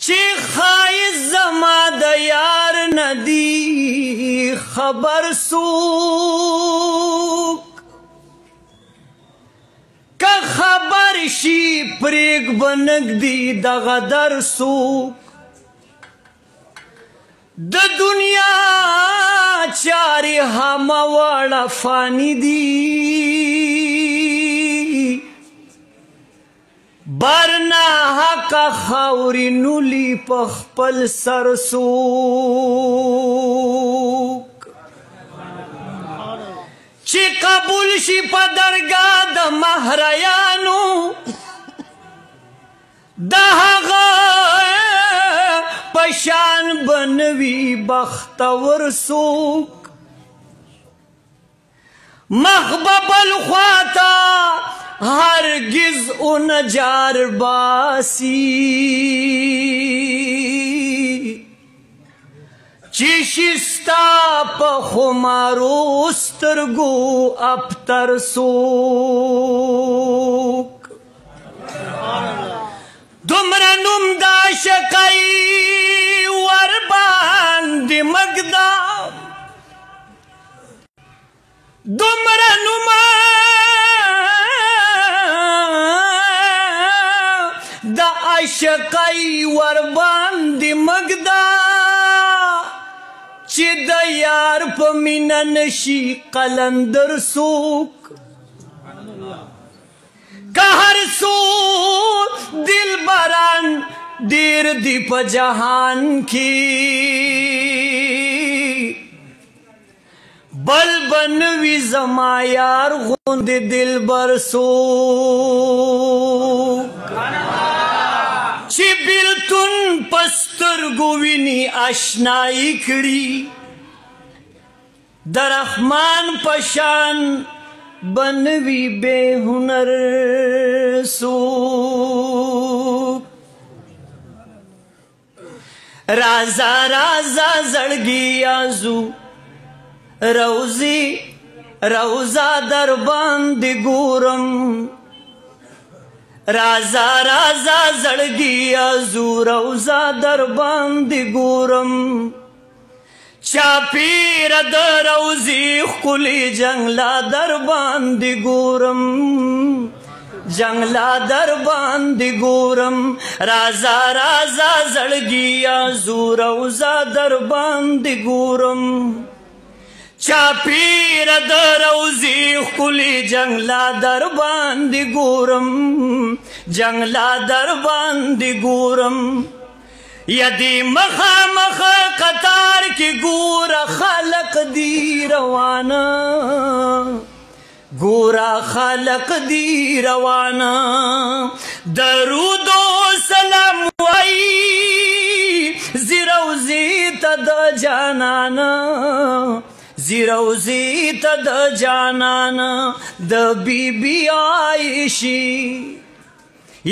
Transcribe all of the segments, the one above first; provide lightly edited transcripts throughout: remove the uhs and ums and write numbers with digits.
چې ښایست زما د یار ندی خبر څوک که خبر شي پرېږ به نږدې دغه در څوک د دنیا چارې همه واړه فاني دي برنا حقه خاورې نولي په خپل سر څوک چې قبول شي په درګاه د مهریانو د هغه په شان به نوي بختور څوک مخ به بل خواته هرگز اون جار باسی چی شستا پا خمارو سترگو ابتر سوک دمرنم دا شقی ورباند مقدام دمرنم دا عشقی ورباندې مګدا چې د یار په مینه نشي قلندر څوک که هر څو دلبران ډېر دي په جهان کې بل به نوي زما یار غوندې دلبر څوک چې بیلتون په سترګو ویني اشنایي کړي د رحمان په شان به نوي بې هنر څوک رازه رازه زړګي یازو روزي روزه در باندې ګورم رازا رازا زړګي ازو روزا در باندې ګورم چاپیر د روزي ښکلي جنګلا در باندې ګورم جنګلا در باندې ګورم رازا رازا زړګي ازو روزا در باندې ګورم چاپیر د روزي ښکلي جنګلا در باندې ګورم جنګلا در باندې ګورم یدي مخامخ قطار کې ګوره خلق دی روانه ګوره خلق دی روانه درود و سلام وایي زی روزي ته د جانانه زیروزی تا د جانانا د بی بی عائشی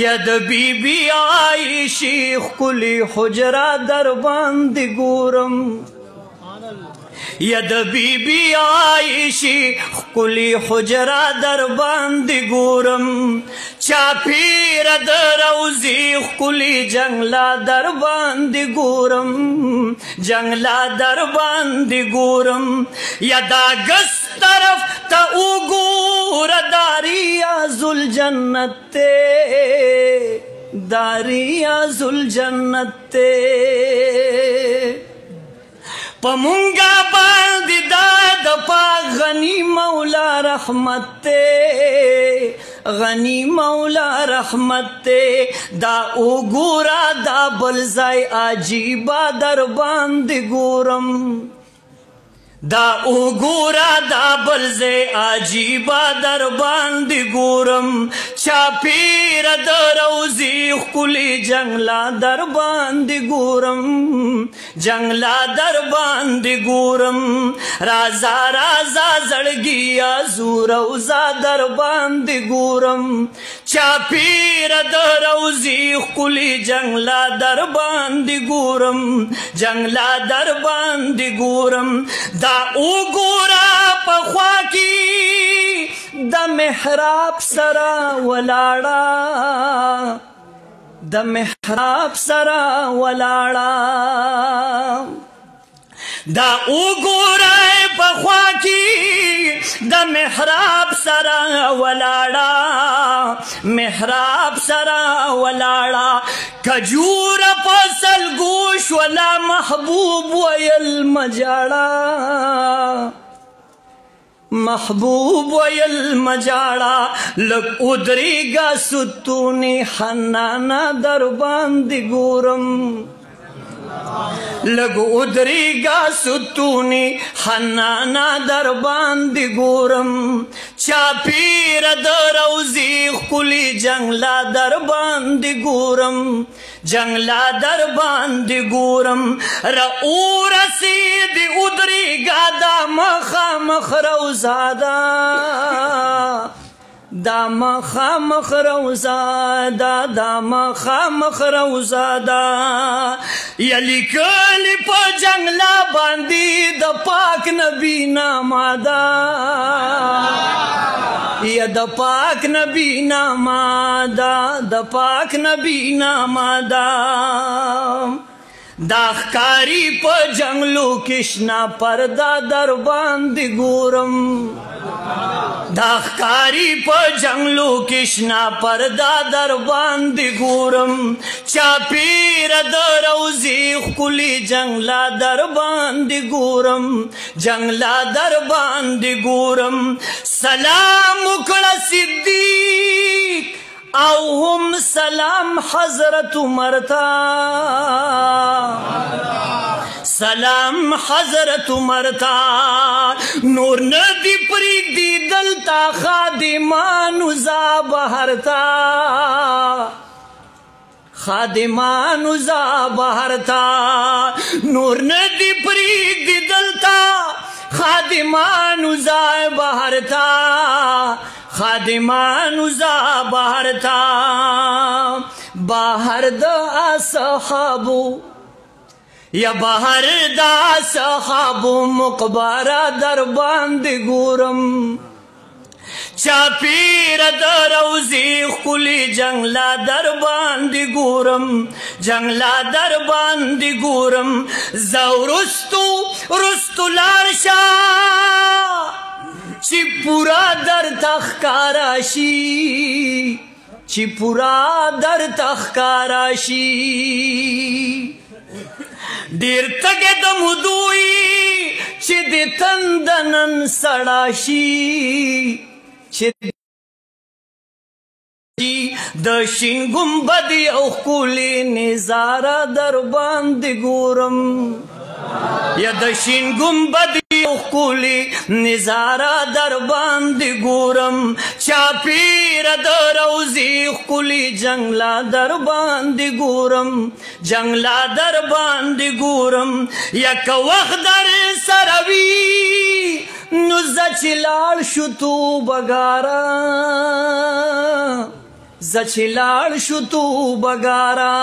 یا د بی بی عائشی خکلی حجرہ در باندې ګورم یا د بی بی عائشی خکلی حجرہ در باندې ګورم چاپیر د روزي ښکلي جنګلا در باندې ګورم جنګلا در باندې ګورم یا دا ګس طرف ته وګوره داریا ذوالجنت ته داریا ذوالجنت ته په مونږه باندې دا د پاک غني مولا رحمت ته غني مولا رحمت ته دا وګوره دا بل ځای عجیبه در باندې ګورم دا وګوره دا بل ځای عجیبه در باندې ګورم چاپیر د روزي ښکلي جنګلا در باندې ګورم جنګلا در باندې ګورم رازا رازا زړګي ازو روزا در باندې ګورم چاپیر د روزي ښکلي جنګلا در باندې ګورم جنګلا در باندې ګورم دا وګوره په خوا کې د محراب سره ولاړه د محراب سره ولاړه دا وګورئ په خوا کې د محراب سره ولاړه محراب سره ولاړه کجوره په سلګو شوله محبوب ویل مجاړه محبوب ویل مجاړه لږ ودرېږه ستونې حنانه در باندې ګورم لږ ودرېږه ستونې حنانه در باندې ګورم چاپېره د روضې ښکلي جنګله در باندې ګورم جنګله در باندې ګورم راورسېدې ودرېږه دا مخامخ روضه ده دا مخامخ روضه ده دا مخامخ روضه ده یا لیکلې په جنګله باندې د پاک نبي نامه ده یا د پاک نبي نامه ده د پاک نبي نامه ده دا ښکاري په جنګلو کې شنه پرده در باندې ګورم دا ښکاري په جنګلو کې شنه پرده در باندې ګورم چاپېره د روضې ښکلي جنګله در باندې ګورم جنګله در باندې ګورم سلام وکړه صدیق او هم سلام حضرت عمر ته سلام حضرت عمر ته نور ندی پرېږدي دلته خادمانو ځه بهر ته خادمانو ځه بهر ته نور ندی پرېږدي دلته خادمانو ځه بهر ته خادمانو ځه بهر ته بهر د اصحابو یا بهر د اصحابو مقبره در باندې ګورم چاپېره د روضې ښکلي جنګله در باندې ګورم جنګله در باندې ګورم زه رستو لاړ شه چې پورا درته ښکاره شي چې پورا درته ښکاره شي ډېر تږی د مودوي چې د تنده نن سړه شي چې د شین ګمبد یو ښکلې نظاره در باندې ګورم یا د شین ګمبد یو ښکلې نظاره در باندې ګورم چاپېره د روضې ښکلي جنګله در باندې ګورم جنګله در باندې ګورم یا که وخت در سره وي نو زه چې لاړ شو توبهګاره زه چې لاړ شو توبهګاره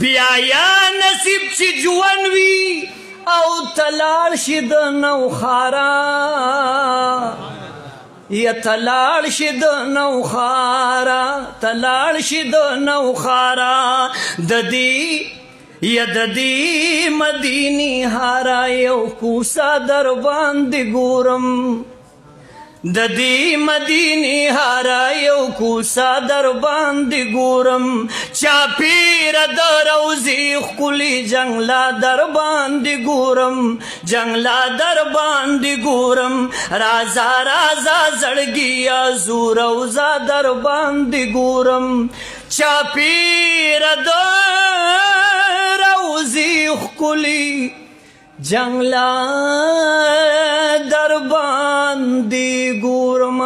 بیا یا نصیب چې ژوند وي او تلاړ شي د نوخاره یا تلاړ شي د نوخاره تلاړ شي د نوخاره د دې مدینی هاره یو کوڅه در باندې ګورم د دې مدینی هاره یو کوڅه در باندې ګورم چاپېره د روضې ښکلي جنګله در باندې ګورم جنګله در باندې ګورم راځه راځه زړګیه زو روضه در باندې ګورم چاپېره د روضې ښکلي جنګله در باندې ګورم